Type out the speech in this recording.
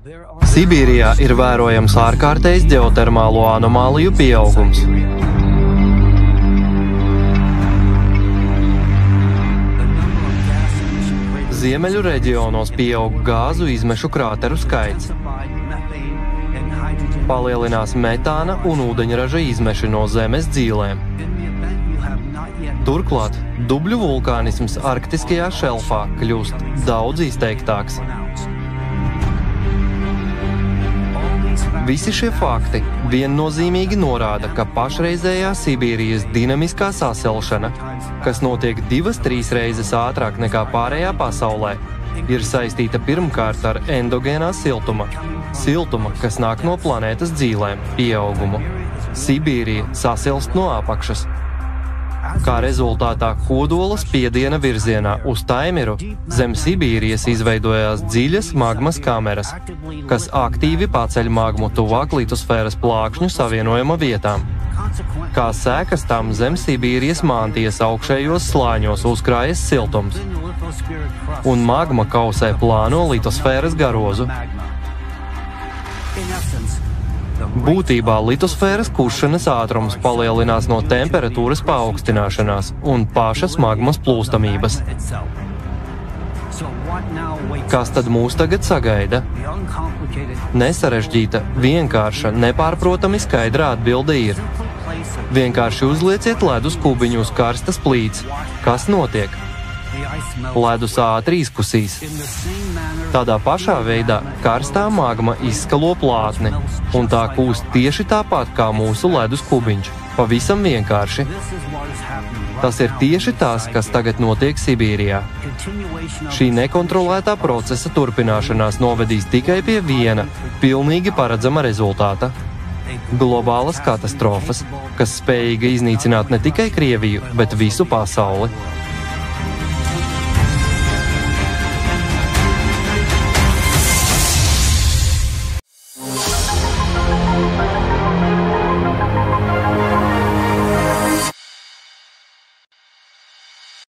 Sibīrijā ir vērojams ārkārtējs ģeotermālo anomāliju pieaugums. Ziemeļu reģionos pieaug gāzu izmešu krāteru skaits. Palielinās metāna un ūdeņraža izmeši no zemes dzīlēm. Turklāt dubļu vulkānisms arktiskajā šelfā kļūst daudz izteiktāks. Visi šie fakti viennozīmīgi norāda, ka pašreizējā Sibīrijas dinamiskā sasilšana, kas notiek 2–3 reizes ātrāk nekā pārējā pasaulē, ir saistīta pirmkārt ar endogēnā siltuma, kas nāk no planētas dzīlēm, pieaugumu. Sibīrija sasilst no apakšas. Kā rezultātā kodola spiediena virzienā uz Taimiru zem Sibīrijas izveidojās dziļas magmas kameras, kas aktīvi paceļ magmu tuvāk litosfēras plākšņu savienojuma vietām. Kā sekas tam zem Sibīrijas mantijas augšējos slāņos uzkrājas siltums, un magma kausē plāno litosfēras garozu. Būtībā litosfēras kušanas ātrums palielinās no temperatūras paaugstināšanās un pašas magmas plūstamības. Kas tad mūs tagad sagaida? Nesarežģīta, vienkārša, nepārprotami skaidra atbilde ir. Vienkārši uzlieciet ledus kubiņu uz karstas plīts. Kas notiek? Ledus ātri izkusīs. Tādā pašā veidā karstā magma izskalo plātni, un tā kūst tieši tāpat kā mūsu ledus kubiņš. Pavisam vienkārši. Tas ir tieši tas, kas tagad notiek Sibīrijā. Šī nekontrolētā procesa turpināšanās novedīs tikai pie viena, pilnīgi paredzama rezultāta – globālas katastrofas, kas spējīga iznīcināt ne tikai Krieviju, bet visu pasauli.